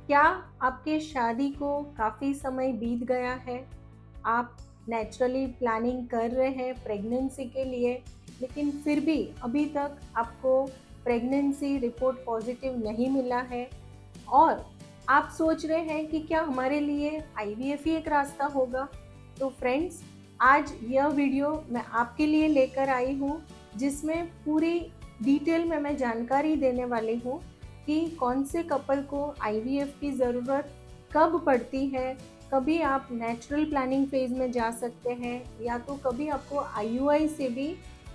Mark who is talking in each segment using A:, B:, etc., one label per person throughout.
A: क्या आपके शादी को काफ़ी समय बीत गया है? आप नेचुरली प्लानिंग कर रहे हैं प्रेगनेंसी के लिए, लेकिन फिर भी अभी तक आपको प्रेगनेंसी रिपोर्ट पॉजिटिव नहीं मिला है और आप सोच रहे हैं कि क्या हमारे लिए आईवीएफ ही एक रास्ता होगा? तो फ्रेंड्स, आज यह वीडियो मैं आपके लिए लेकर आई हूँ, जिसमें पूरी डिटेल में मैं जानकारी देने वाली हूँ कि कौन से कपल को आईवीएफ की ज़रूरत कब पड़ती है। कभी आप नेचुरल प्लानिंग फेज़ में जा सकते हैं या तो कभी आपको आईयूआई से भी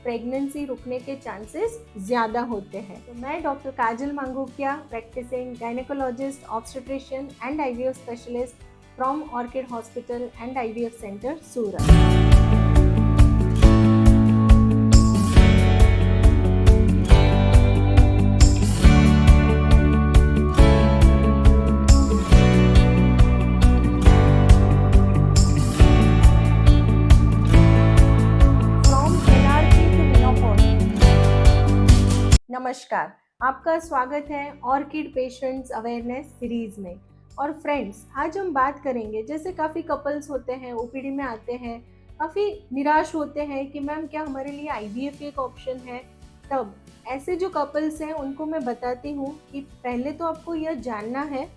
A: प्रेगनेंसी रुकने के चांसेस ज़्यादा होते हैं। तो मैं doctor Kajal Mangukiya, practising gynaecologist, obstetrician and IVF specialist from Orchid hospital and IVF centre Surat. नमस्कार, आपका स्वागत है ऑर्किड पेशेंट्स अवेयरनेस सीरीज में। और फ्रेंड्स, आज हम बात करेंगे, जैसे काफ़ी कपल्स होते हैं ओपीडी में आते हैं, काफ़ी निराश होते हैं कि मैम क्या हमारे लिए आईवीएफ एक ऑप्शन है। तब ऐसे जो कपल्स हैं उनको मैं बताती हूँ कि पहले तो आपको यह जानना है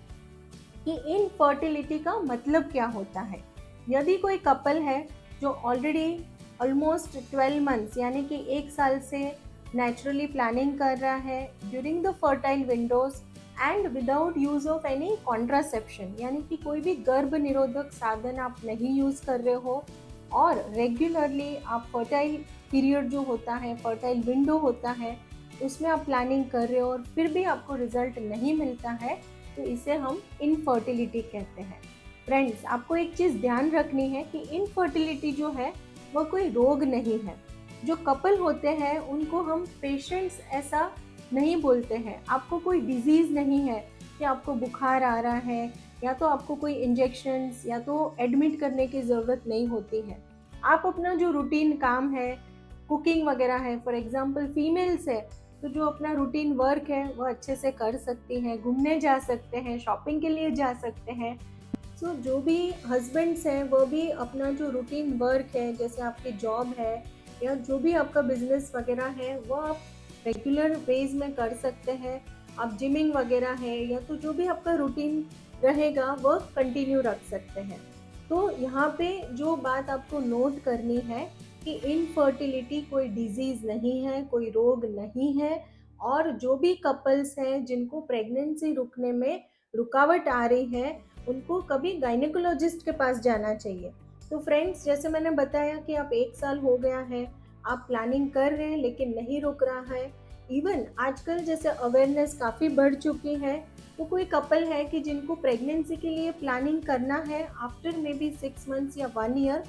A: कि इनफर्टिलिटी का मतलब क्या होता है। यदि कोई कपल है जो ऑलरेडी ऑलमोस्ट 12 मंथ्स यानी कि 1 साल से नेचुरली प्लानिंग कर रहा है during the fertile Windows and without use of any contraception, यानी कि कोई भी गर्भ निरोधक साधन आप नहीं यूज कर रहे हो और रेगुलरली आप फर्टाइल पीरियड जो होता है, फर्टाइल विंडो होता है, उसमें आप प्लानिंग कर रहे हो और फिर भी आपको रिजल्ट नहीं मिलता है, तो इसे हम इनफर्टिलिटी कहते हैं। फ्रेंड्स, आपको एक चीज़ ध्यान रखनी है कि इनफर्टिलिटी जो है वह कोई रोग नहीं है। जो कपल होते हैं उनको हम पेशेंट्स ऐसा नहीं बोलते हैं। आपको कोई डिजीज़ नहीं है कि आपको बुखार आ रहा है या तो आपको कोई इंजेक्शंस या तो एडमिट करने की ज़रूरत नहीं होती है। आप अपना जो रूटीन काम है, कुकिंग वगैरह है, फॉर एग्जांपल फीमेल्स है तो जो अपना रूटीन वर्क है वह अच्छे से कर सकती हैं, घूमने जा सकते हैं, शॉपिंग के लिए जा सकते हैं। सो जो भी हस्बैंड्स हैं वो भी अपना जो रूटीन वर्क है, जैसे आपकी जॉब है या जो भी आपका बिजनेस वगैरह है, वो आप रेगुलर बेस में कर सकते हैं। आप जिमिंग वगैरह है या तो जो भी आपका रूटीन रहेगा वो कंटिन्यू रख सकते हैं। तो यहाँ पे जो बात आपको नोट करनी है कि इनफर्टिलिटी कोई डिजीज़ नहीं है, कोई रोग नहीं है। और जो भी कपल्स हैं जिनको प्रेगनेंसी रुकने में रुकावट आ रही है, उनको कभी गायनेकोलॉजिस्ट के पास जाना चाहिए। तो फ्रेंड्स, जैसे मैंने बताया कि आप 1 साल हो गया है, आप प्लानिंग कर रहे हैं लेकिन नहीं रुक रहा है। इवन आजकल जैसे अवेयरनेस काफ़ी बढ़ चुकी है, तो कोई कपल है कि जिनको प्रेगनेंसी के लिए प्लानिंग करना है आफ्टर मे बी 6 मंथ्स या 1 ईयर,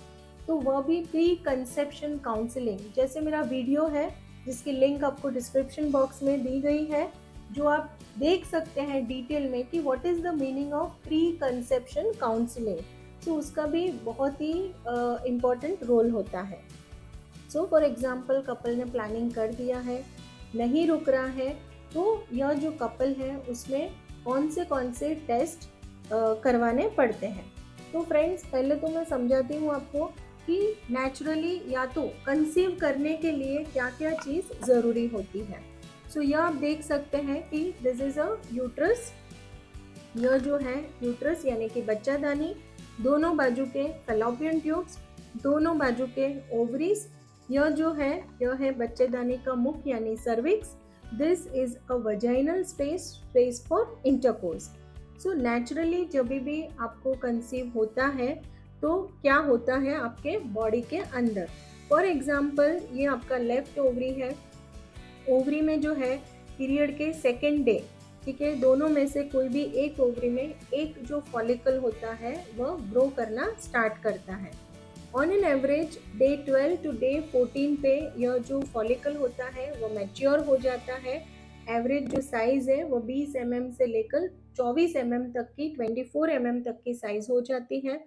A: तो वह भी प्री कंसेप्शन काउंसलिंग, जैसे मेरा वीडियो है जिसकी लिंक आपको डिस्क्रिप्शन बॉक्स में दी गई है, जो आप देख सकते हैं डिटेल में कि what is the meaning of pre conception counselling. तो उसका भी बहुत ही इम्पोर्टेंट रोल होता है। सो फॉर एग्जांपल, कपल ने प्लानिंग कर दिया है, नहीं रुक रहा है, तो यह जो कपल है उसमें कौन से टेस्ट करवाने पड़ते हैं। तो फ्रेंड्स, पहले तो मैं समझाती हूँ आपको कि नेचुरली या तो कंसीव करने के लिए क्या क्या चीज़ ज़रूरी होती है। सो यह आप देख सकते हैं कि दिस इज़ अ यूट्रस। यह जो है यूट्रस यानी कि बच्चादानी, दोनों बाजू के फैलोपियन ट्यूब्स, दोनों बाजू के ओवरीज, यह जो है यह है बच्चेदानी का मुख यानी cervix. This is a vaginal space for intercourse. So naturally जब भी आपको कंसीव होता है तो क्या होता है आपके बॉडी के अंदर। फॉर एग्जाम्पल, ये आपका लेफ्ट ओवरी है। ओवरी में जो है पीरियड के सेकेंड डे, ठीक है, दोनों में से कोई भी एक ओवरी में एक जो फॉलिकल होता है वह ग्रो करना स्टार्ट करता है। On an average day 12 to day 14 पे यह जो फॉलिकल होता है वो मैच्योर हो जाता है। एवरेज जो साइज है वो 20 mm से लेकर 24 mm तक की, 24 mm तक की साइज हो जाती है।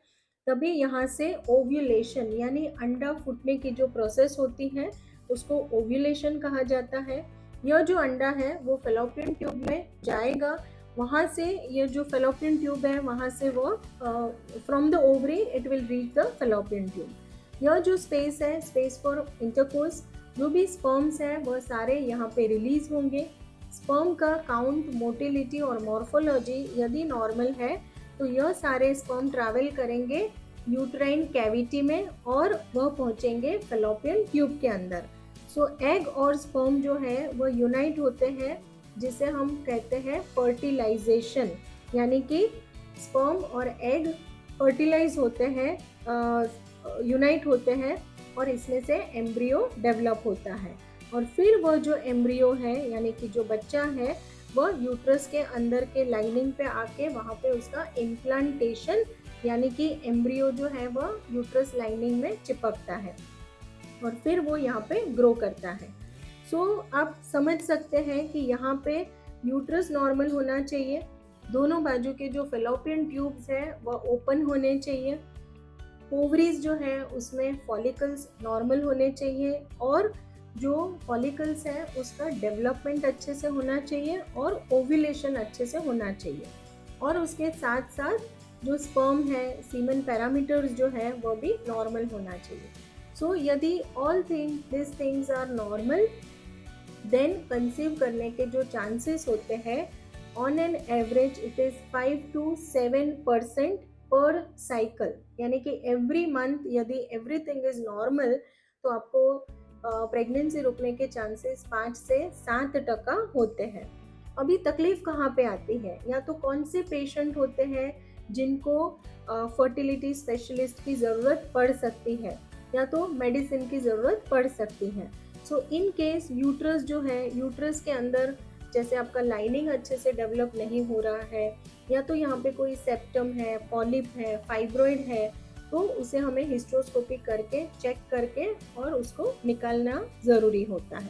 A: तभी यहाँ से ओव्यूलेशन यानी अंडा फूटने की जो प्रोसेस होती है उसको ओव्यूलेशन कहा जाता है। यह जो अंडा है वो फैलोपियन ट्यूब में जाएगा वहाँ से ये जो फेलोपियन ट्यूब है वहाँ से वो from the ovary it will reach the fallopian tube. यह जो स्पेस है, स्पेस फॉर इंटरकोर्स, जो भी स्पर्म्स है वह सारे यहाँ पे रिलीज होंगे। स्पर्म का काउंट, मोटिलिटी और मॉर्फोलॉजी यदि नॉर्मल है तो यह सारे स्पर्म ट्रैवल करेंगे यूट्राइन कैविटी में और वह पहुंचेंगे फेलोपियन ट्यूब के अंदर। सो एग और स्पर्म जो है वह यूनाइट होते हैं, जिसे हम कहते हैं फर्टिलाइजेशन, यानी कि स्पर्म और एग फर्टिलाइज होते हैं, यूनाइट होते हैं और इसमें से एम्ब्रियो डेवलप होता है। और फिर वह जो एम्ब्रियो है यानी कि जो बच्चा है वह यूट्रस के अंदर के लाइनिंग पे आके वहाँ पे उसका इम्प्लांटेशन यानी कि एम्ब्रियो जो है वह यूट्रस लाइनिंग में चिपकता है और फिर वो यहाँ पे ग्रो करता है। आप समझ सकते हैं कि यहाँ पे यूट्रस नॉर्मल होना चाहिए, दोनों बाजू के जो फेलोपियन ट्यूब्स है वह ओपन होने चाहिए, ओवरीज जो है उसमें फॉलिकल्स नॉर्मल होने चाहिए और जो फॉलिकल्स है उसका डेवलपमेंट अच्छे से होना चाहिए और ओव्यूलेशन अच्छे से होना चाहिए। और उसके साथ साथ जो स्पर्म है, सीमेन पैरामीटर्स जो है वह भी नॉर्मल होना चाहिए। यदि all this things are normal, then conceive करने के जो चांसेस होते हैं on an average it is 5 to 7% per cycle, यानी कि एवरी मंथ यदि एवरीथिंग इज नॉर्मल तो आपको प्रेगनेंसी रुकने के चांसेस 5 से 7% होते हैं। अभी तकलीफ कहाँ पे आती है, या तो कौन से पेशेंट होते हैं जिनको फर्टिलिटी स्पेशलिस्ट की ज़रूरत पड़ सकती है या तो मेडिसिन की ज़रूरत पड़ सकती है। इन केस यूट्रस जो है, यूट्रस के अंदर जैसे आपका लाइनिंग अच्छे से डेवलप नहीं हो रहा है या तो यहाँ पे कोई सेप्टम है, पॉलिप है, फाइब्रॉइड है, तो उसे हमें हिस्ट्रोस्कोपी करके चेक करके और उसको निकालना ज़रूरी होता है।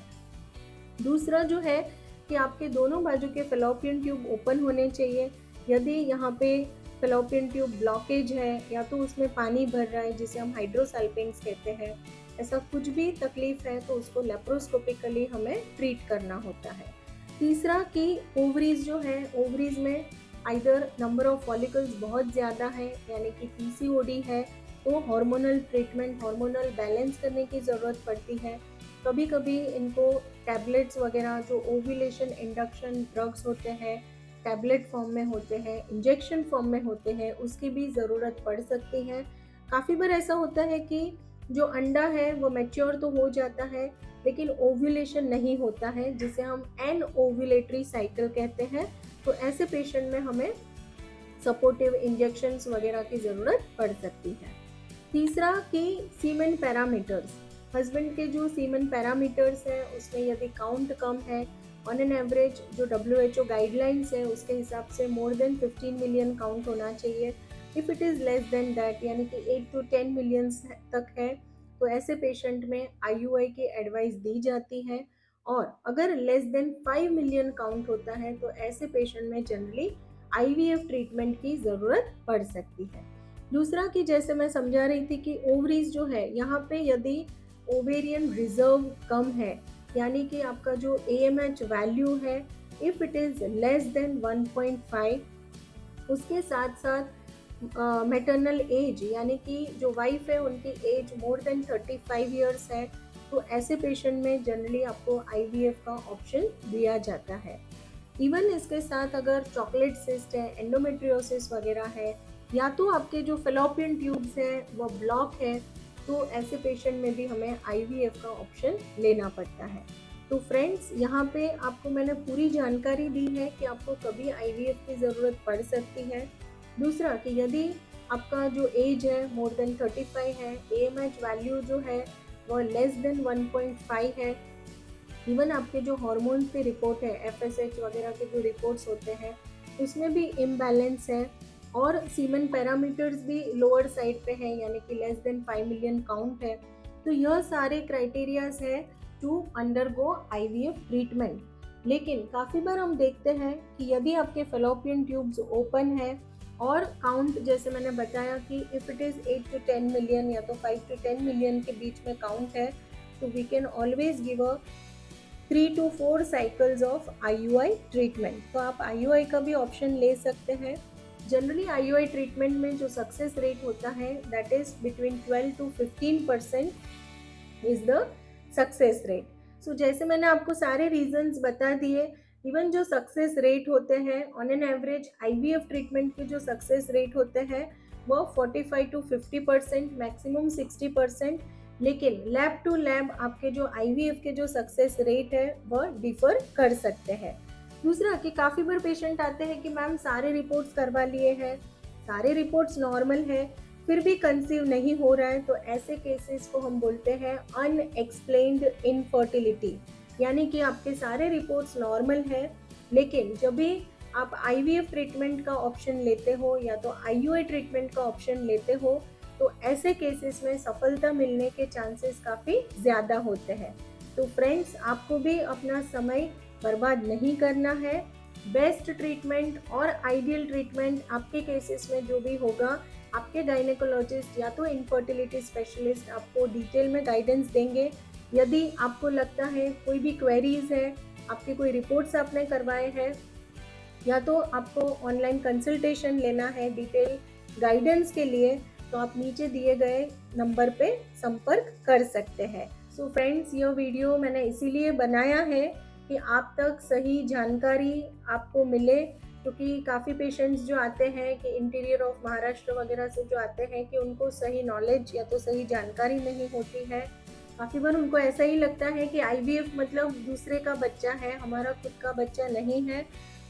A: दूसरा जो है कि आपके दोनों बाजू के फेलोपियन ट्यूब ओपन होने चाहिए। यदि यहाँ पे फेलोपियन ट्यूब ब्लॉकेज है या तो उसमें पानी भर रहा है जिसे हम हाइड्रोसल्पिंग्स कहते हैं, ऐसा कुछ भी तकलीफ है तो उसको लेप्रोस्कोपिकली हमें ट्रीट करना होता है। तीसरा कि ओवरीज जो है, ओवरीज में आइदर नंबर ऑफ फॉलिकल्स बहुत ज़्यादा है यानी कि पीसीओडी है तो हार्मोनल ट्रीटमेंट, हार्मोनल बैलेंस करने की ज़रूरत पड़ती है। कभी कभी इनको टैबलेट्स वगैरह जो ओव्यूलेशन इंडक्शन ड्रग्स होते हैं, टैबलेट फॉर्म में होते हैं, इंजेक्शन फॉर्म में होते हैं, उसकी भी ज़रूरत पड़ सकती है। काफ़ी बार ऐसा होता है कि जो अंडा है वो मैच्योर तो हो जाता है लेकिन ओव्यूलेशन नहीं होता है, जिसे हम एन ओव्यूलेटरी साइकिल कहते हैं। तो ऐसे पेशेंट में हमें सपोर्टिव इंजेक्शंस वगैरह की ज़रूरत पड़ सकती है। तीसरा कि सीमेन पैरामीटर्स, हस्बैंड के जो सीमेन पैरामीटर्स हैं उसमें यदि काउंट कम है, ऑन एन एवरेज जो WHO गाइडलाइंस है उसके हिसाब से मोर देन 15 मिलियन काउंट होना चाहिए। If it is less than that यानी कि 8 to 10 मिलियन तक है तो ऐसे पेशेंट में IUI की एडवाइस दी जाती है। और अगर लेस देन 5 मिलियन काउंट होता है तो ऐसे पेशेंट में जनरली IVF ट्रीटमेंट की ज़रूरत पड़ सकती है। दूसरा कि जैसे मैं समझा रही थी कि ओवरीज जो है यहाँ पे यदि ओवेरियन रिजर्व कम है यानी कि आपका जो AMH वैल्यू है if it is less than 1.5, उसके साथ साथ मैटरनल एज यानी कि जो वाइफ है उनकी एज मोर देन 35 ईयर्स है तो ऐसे पेशेंट में जनरली आपको IVF का ऑप्शन दिया जाता है। इवन इसके साथ अगर चॉकलेट सिस्ट है, एंडोमेट्रियोसिस वगैरह है या तो आपके जो फेलोपियन ट्यूब्स हैं वो ब्लॉक है तो ऐसे पेशेंट में भी हमें IVF का ऑप्शन लेना पड़ता है। तो फ्रेंड्स, यहाँ पे आपको मैंने पूरी जानकारी दी है कि आपको कभी IVF की ज़रूरत पड़ सकती है। दूसरा कि यदि आपका जो एज है मोर देन 35 है, AMH वैल्यू जो है वो लेस देन 1.5 है, इवन आपके जो हार्मोन्स की रिपोर्ट है, FSH वगैरह के जो रिपोर्ट्स होते हैं उसमें भी इम्बैलेंस है और सीमेन पैरामीटर्स भी लोअर साइड पे है यानी कि लेस देन 5 मिलियन काउंट है, तो यह सारे क्राइटेरियाज है टू अंडरगो IVF ट्रीटमेंट। लेकिन काफ़ी बार हम देखते हैं कि यदि आपके फेलोपियन ट्यूब्स ओपन है और काउंट जैसे मैंने बताया कि if it is 8 to 10 million या तो 5 to 10 मिलियन के बीच में काउंट है तो we can always give a 3 to 4 cycles of IUI treatment. तो आप IUI का भी ऑप्शन ले सकते हैं। जनरली IUI ट्रीटमेंट में जो सक्सेस रेट होता है that is between 12 to 15% is the success rate. So जैसे मैंने आपको सारे रीजंस बता दिए, इवन जो सक्सेस रेट होते हैं on an average IVF treatment के जो सक्सेस रेट होते हैं वो 45 to 50%, मैक्सिमम 60%, लेकिन लैब टू लैब आपके जो IVF के जो सक्सेस रेट है वह डिफर कर सकते हैं। दूसरा कि काफ़ी बार पेशेंट आते हैं कि मैम सारे रिपोर्ट्स करवा लिए हैं, सारे रिपोर्ट्स नॉर्मल है, फिर भी कंसीव नहीं हो रहा है, तो ऐसे केसेस को हम बोलते हैं अनएक्सप्लेन्ड इनफर्टिलिटी। यानी कि आपके सारे रिपोर्ट्स नॉर्मल है, लेकिन जब भी आप IVF ट्रीटमेंट का ऑप्शन लेते हो या तो IUI ट्रीटमेंट का ऑप्शन लेते हो, तो ऐसे केसेस में सफलता मिलने के चांसेस काफ़ी ज़्यादा होते हैं। तो फ्रेंड्स, आपको भी अपना समय बर्बाद नहीं करना है। बेस्ट ट्रीटमेंट और आइडियल ट्रीटमेंट आपके केसेस में जो भी होगा, आपके गायनेकोलॉजिस्ट या तो इनफर्टिलिटी स्पेशलिस्ट आपको डिटेल में गाइडेंस देंगे। यदि आपको लगता है कोई भी क्वेरीज है, आपके कोई रिपोर्ट्स आपने करवाए हैं, या तो आपको ऑनलाइन कंसल्टेशन लेना है डिटेल गाइडेंस के लिए, तो आप नीचे दिए गए नंबर पे संपर्क कर सकते हैं। सो फ्रेंड्स, यह वीडियो मैंने इसीलिए बनाया है कि आप तक सही जानकारी आपको मिले, क्योंकि काफ़ी पेशेंट्स जो आते हैं कि इंटीरियर ऑफ महाराष्ट्र वगैरह से जो आते हैं कि उनको सही नॉलेज या तो सही जानकारी नहीं होती है। काफ़ी बार उनको ऐसा ही लगता है कि IVF मतलब दूसरे का बच्चा है, हमारा खुद का बच्चा नहीं है।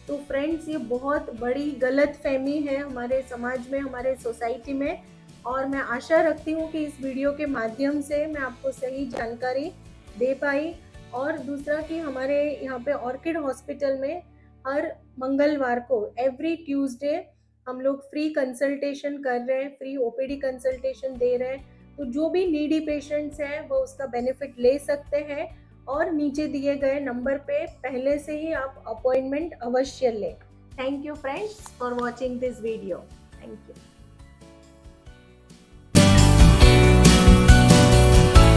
A: तो फ्रेंड्स, ये बहुत बड़ी गलत फहमी है हमारे समाज में, हमारे सोसाइटी में, और मैं आशा रखती हूँ कि इस वीडियो के माध्यम से मैं आपको सही जानकारी दे पाई। और दूसरा कि हमारे यहाँ पे ऑर्किड हॉस्पिटल में हर मंगलवार को एवरी ट्यूसडे हम लोग फ्री कंसल्टेशन कर रहे हैं, फ्री OPD कंसल्टेशन दे रहे हैं। तो जो भी नीडी पेशेंट्स हैं वो उसका बेनिफिट ले सकते हैं, और नीचे दिए गए नंबर पे पहले से ही आप अपॉइंटमेंट अवश्य लें। Thank you friends for watching this video. Thank you.